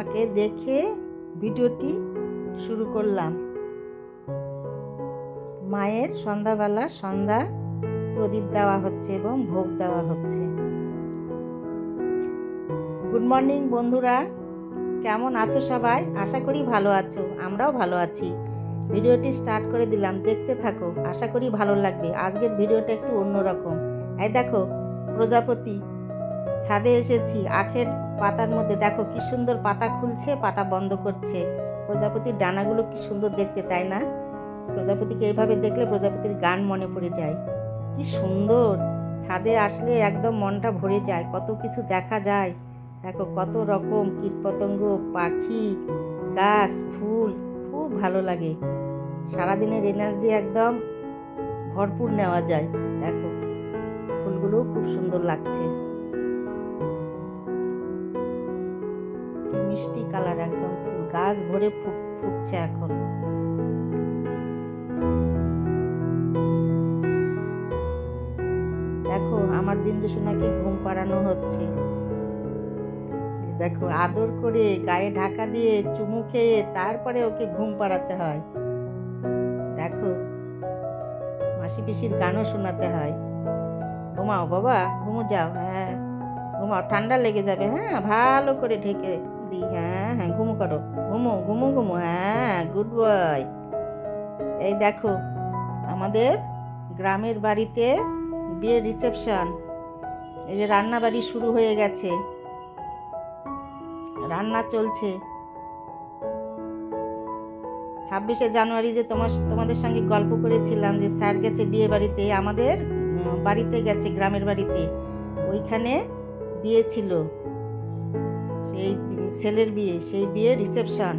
মাকে দেখে ভিডিওটি শুরু করলাম। মায়ের সন্ধ্যাবেলা সন্ধ্যা প্রদীপ দেওয়া হচ্ছে এবং ভোগ দেওয়া হচ্ছে। গুড মর্নিং বন্ধুরা, কেমন আছো সবাই? আশা করি ভালো আছো, আমরাও ভালো আছি। ভিডিওটি স্টার্ট করে দিলাম, দেখতে থাকো, আশা করি ভালো লাগবে। আজকের ভিডিওটা একটু অন্যরকম। এই দেখো, প্রজাপতি ছাদে এসেছি, আখের পাতার মধ্যে দেখো কি সুন্দর পাতা খুলছে, পাতা বন্ধ করছে। প্রজাপতির ডানাগুলো কি সুন্দর দেখতে, তাই না? প্রজাপতিকে এইভাবে দেখলে প্রজাপতির গান মনে পড়ে যায়। কি সুন্দর, ছাদে আসলে একদম মনটা ভরে যায়, কত কিছু দেখা যায়। দেখো কত রকম কীটপতঙ্গ, পাখি, গাছ, ফুল, খুব ভালো লাগে। সারাদিনের এনার্জি একদম ভরপুর নেওয়া যায়। দেখো ফুলগুলো খুব সুন্দর লাগছে, মিষ্টি কালার একদম, ফুল গাছ ভরে ফুটছে এখন। দেখো আমার জিঞ্জু সোনাকে ঘুম পাড়ানো হচ্ছে। দেখো আদর করে গায়ে ঢাকা দিয়ে চুমু খেয়ে তারপরে ওকে ঘুম পাড়াতে হয়। দেখো মাসি পিসির গানও শোনাতে হয়। ঘুমাও বাবা, ঘুমো যাও, হ্যাঁ ঘুমাও, ঠান্ডা লেগে যাবে, হ্যাঁ ভালো করে ঢেকে দিই, হ্যাঁ হ্যাঁ ঘুমো করো, ঘুমো ঘুমো ঘুমো, হ্যাঁ গুড বয়। এই দেখো আমাদের গ্রামের বাড়িতে বিয়ের রিসেপশন, এই যে রান্না বাড়ি শুরু হয়ে গেছে, রান্না চলছে। 26শে জানুয়ারি যে তোমাদের সঙ্গে গল্প করেছিলাম যে স্যার গেছে বিয়ে বাড়িতে, আমাদের বাড়িতে গেছে, গ্রামের বাড়িতে, ওইখানে বিয়ে ছিল, সেই ছেলের বিয়ে, সেই বিয়ে রিসেপশন,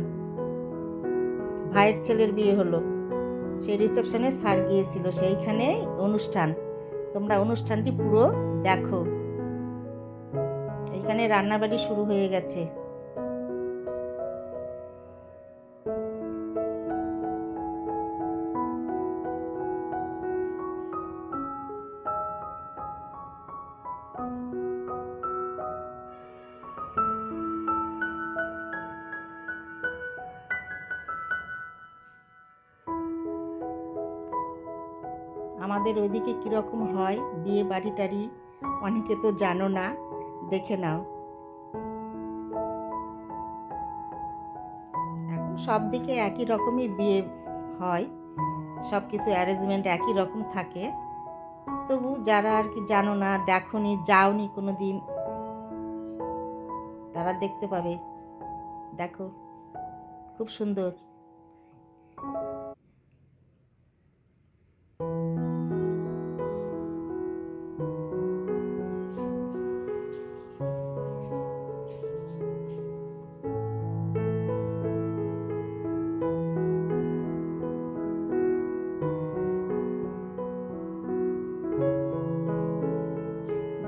ভাইয়ের ছেলের বিয়ে হলো, সেই রিসেপশনে স্যার গিয়েছিল, সেইখানে অনুষ্ঠান। তোমরা অনুষ্ঠানটি পুরো দেখো। এইখানে রান্নাবাড়ি শুরু হয়ে গেছে। আমাদের ওইদিকে কীরকম হয় বিয়ে বাড়ি টাড়ি, অনেকে তো জানো না, দেখে নাও। এখন সব দিকে একই রকমই বিয়ে হয়, সব কিছু অ্যারেঞ্জমেন্ট একই রকম থাকে, তবু যারা আর কি জানো না, দেখোনি, যাওনি কোনো দিন, তারা দেখতে পাবে। দেখো খুব সুন্দর।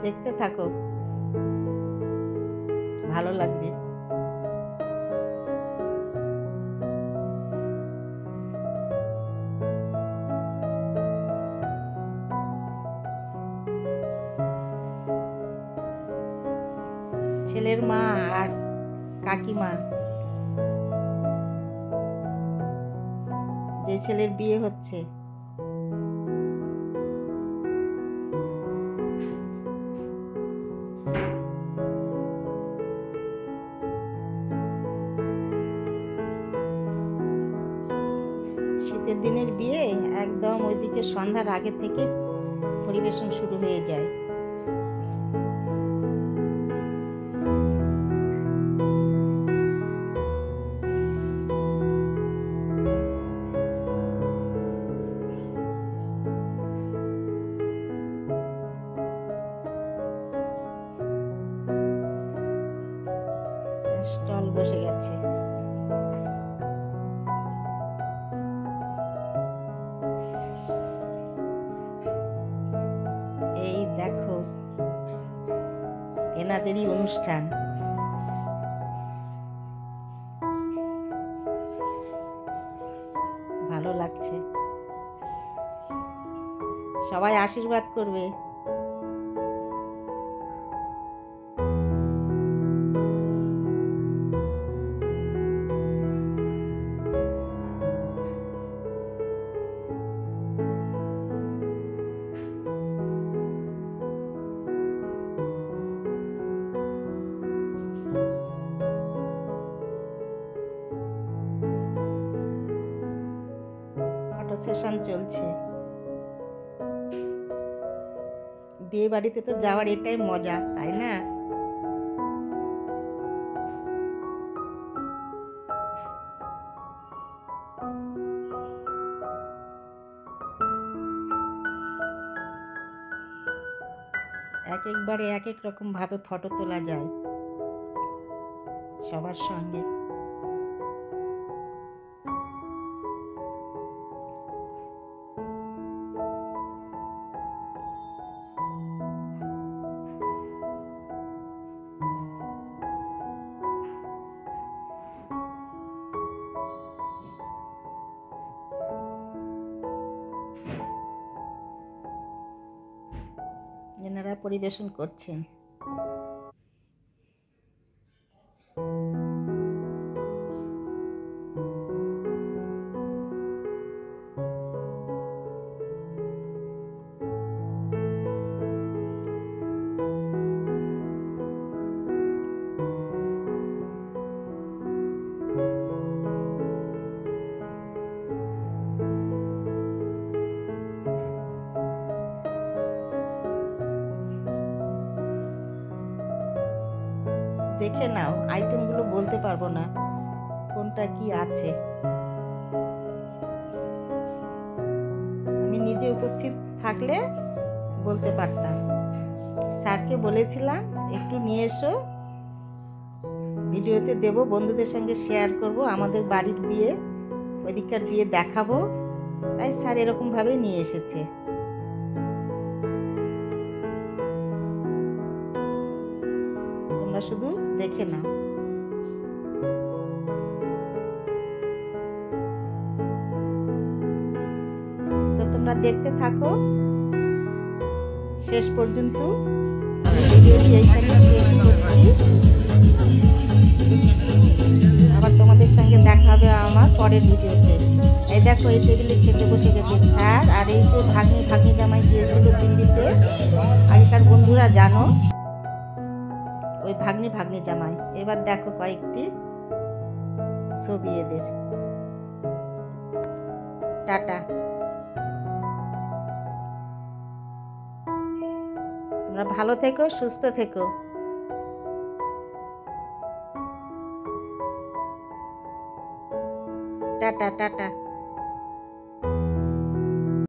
দেখতে থাকো, ভালো লাগবে। ছেলের মা আর কাকিমা, যে ছেলের বিয়ে হচ্ছে, শীতের দিনের বিয়ে, একদম ওইদিকে সন্ধ্যার আগে থেকে পরিবেশন শুরু হয়ে যায়। স্টল বসে গেছে। এই দেখো এনাদেরই অনুষ্ঠান, ভালো লাগছে, সবাই আশীর্বাদ করবে। সেশন চলছে। বিয়ে বাড়িতে তো যাওয়ার এটাই মজা, তাই না? এক একবারে এক এক রকম ভাবে ফটো তোলা যায় সবার সঙ্গে। এনারা পরিবেশন করছেন। দেখে নাও, আইটেমগুলো বলতে পারবো না কোনটা কি আছে। আমি নিজে উপস্থিত থাকলে বলতে পারতাম। স্যারকে বলেছিলাম একটু নিয়ে এসো, ভিডিওতে দেব, বন্ধুদের সঙ্গে শেয়ার করব, আমাদের বাড়ির বিয়ে, ওইদিককার বিয়ে দেখাবো। তাই স্যার এরকমভাবে নিয়ে এসেছে। তোমরা শুধু দেখে নাও। তো তোমরা দেখতে থাকো শেষ পর্যন্ত। আমি ভিডিওটি এইখানে শেষ করছি। আবার তোমাদের সঙ্গে দেখা হবে আমার পরের ভিডিওতে। এই দেখো, এই টেবিলে খেতে বসে গেছে স্যার, আর এই যে ভাগ্নি জামাই গিয়েছিল দিল্লিতে। আগেকার বন্ধুরা জানো ওই ভাগ্নি জামাই। এবার দেখো কয়েকটি ছবি এদের। টাটা। তোমরা ভালো থেকো, সুস্থ থেকো। Tata tata.